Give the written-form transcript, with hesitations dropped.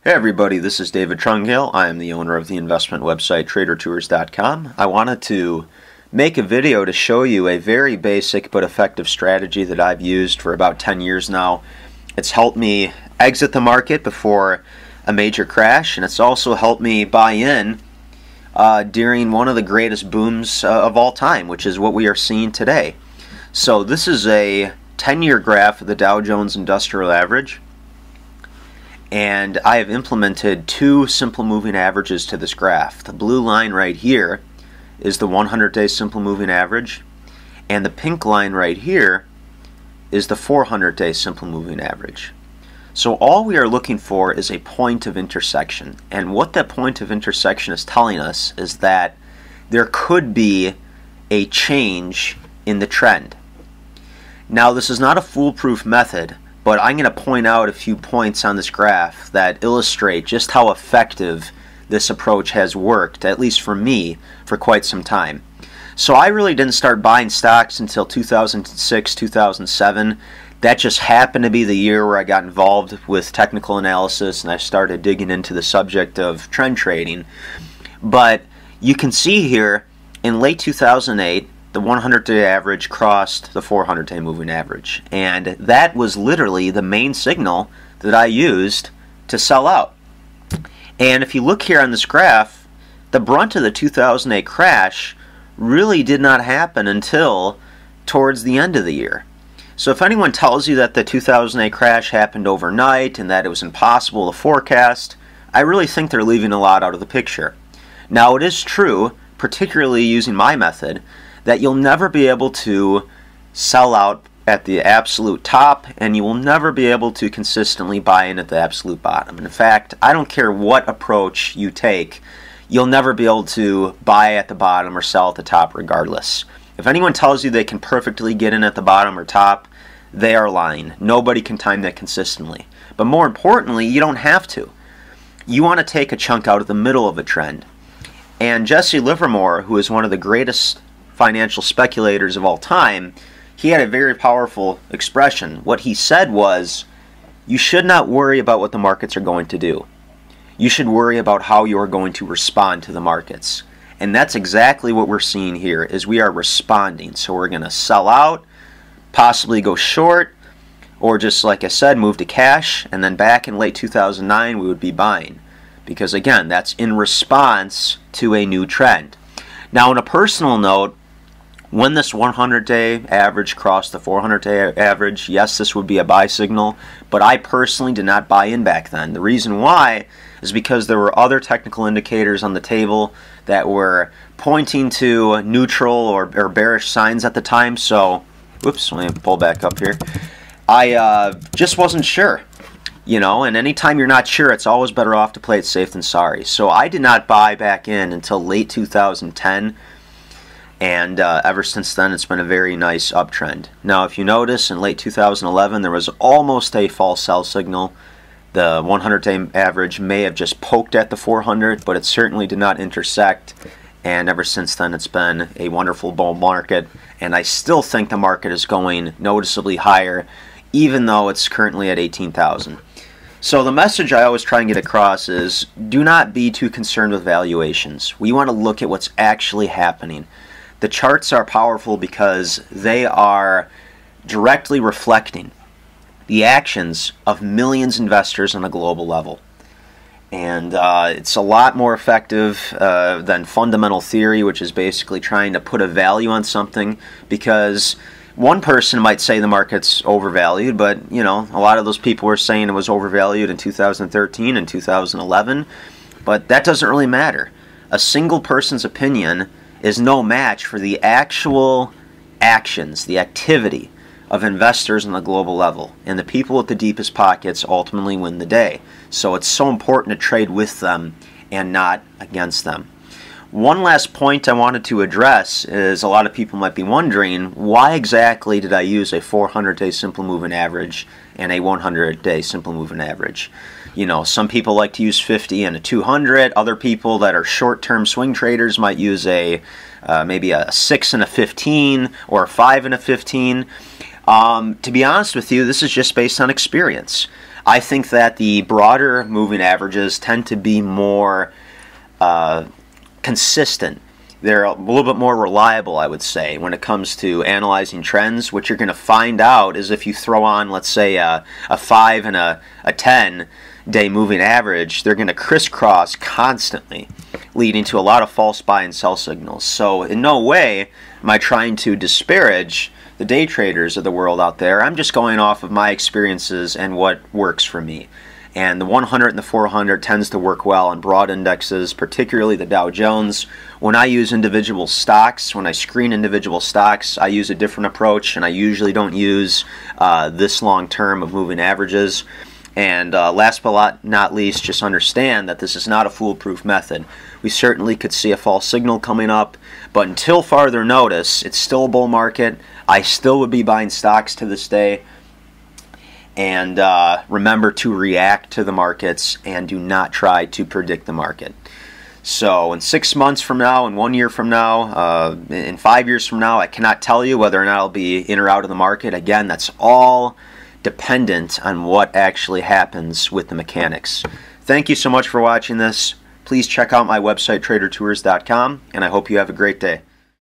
Hey everybody, this is David Trungale. I am the owner of the investment website TraderTours.com. I wanted to make a video to show you a very basic but effective strategy that I've used for about 10 years now. It's helped me exit the market before a major crash, and it's also helped me buy in during one of the greatest booms of all time, which is what we are seeing today. So this is a 10-year graph of the Dow Jones Industrial Average. And I have implemented two simple moving averages to this graph. The blue line right here is the 100-day simple moving average, and the pink line right here is the 400-day simple moving average. So all we are looking for is a point of intersection, and what that point of intersection is telling us is that there could be a change in the trend. Now, this is not a foolproof method, but I'm going to point out a few points on this graph that illustrate just how effective this approach has worked, at least for me, for quite some time. So I really didn't start buying stocks until 2006, 2007. That just happened to be the year where I got involved with technical analysis and I started digging into the subject of trend trading. But you can see here, in late 2008, the 100-day average crossed the 400-day moving average, and that was literally the main signal that I used to sell out. And if you look here on this graph, the brunt of the 2008 crash really did not happen until towards the end of the year. So if anyone tells you that the 2008 crash happened overnight and that it was impossible to forecast, I really think they're leaving a lot out of the picture. Now, it is true, particularly using my method, that you'll never be able to sell out at the absolute top, and you will never be able to consistently buy in at the absolute bottom. In fact, I don't care what approach you take, you'll never be able to buy at the bottom or sell at the top regardless. If anyone tells you they can perfectly get in at the bottom or top, they are lying. Nobody can time that consistently. But more importantly, you don't have to. You want to take a chunk out of the middle of a trend. And Jesse Livermore, who is one of the greatest financial speculators of all time, he had a very powerful expression. What he said was, you should not worry about what the markets are going to do. You should worry about how you are going to respond to the markets. And that's exactly what we're seeing here, is we are responding. So we're going to sell out, possibly go short, or just like I said, move to cash, and then back in late 2009 we would be buying. Because again, that's in response to a new trend. Now, on a personal note, when this 100-day average crossed the 400-day average, yes, this would be a buy signal, but I personally did not buy in back then. The reason why is because there were other technical indicators on the table that were pointing to neutral or bearish signs at the time. So, whoops, let me pull back up here. I just wasn't sure, you know, and anytime you're not sure, it's always better off to play it safe than sorry. So I did not buy back in until late 2010. And ever since then, it's been a very nice uptrend. Now, if you notice, in late 2011, there was almost a false sell signal. The 100-day average may have just poked at the 400, but it certainly did not intersect. And ever since then, it's been a wonderful bull market. And I still think the market is going noticeably higher, even though it's currently at 18,000. So the message I always try and get across is, do not be too concerned with valuations. We want to look at what's actually happening. The charts are powerful because they are directly reflecting the actions of millions of investors on a global level. And it's a lot more effective than fundamental theory, which is basically trying to put a value on something, because one person might say the market's overvalued, but you know, a lot of those people were saying it was overvalued in 2013 and 2011, but that doesn't really matter. A single person's opinion is no match for the actual actions, the activity of investors on the global level. And the people with the deepest pockets ultimately win the day. So it's so important to trade with them and not against them. One last point I wanted to address is, a lot of people might be wondering, why exactly did I use a 400-day simple moving average and a 100-day simple moving average? You know, some people like to use 50 and a 200. Other people that are short-term swing traders might use a maybe a 6 and a 15 or a 5 and a 15. To be honest with you, this is just based on experience. I think that the broader moving averages tend to be more consistent. They're a little bit more reliable, I would say, when it comes to analyzing trends. What you're going to find out is if you throw on, let's say, a 5 and a 10-day moving average, they're going to crisscross constantly, leading to a lot of false buy and sell signals. So in no way am I trying to disparage the day traders of the world out there. I'm just going off of my experiences and what works for me. And the 100 and the 400 tends to work well on broad indexes, particularly the Dow Jones. When I use individual stocks, when I screen individual stocks, I use a different approach, and I usually don't use this long term of moving averages. And last but not least, just understand that this is not a foolproof method. We certainly could see a false signal coming up, but until farther notice, it's still a bull market. I still would be buying stocks to this day. And remember to react to the markets and do not try to predict the market. So in 6 months from now, in 1 year from now, in 5 years from now, I cannot tell you whether or not I'll be in or out of the market. Again, that's all dependent on what actually happens with the mechanics. Thank you so much for watching this. Please check out my website, tradertours.com, and I hope you have a great day.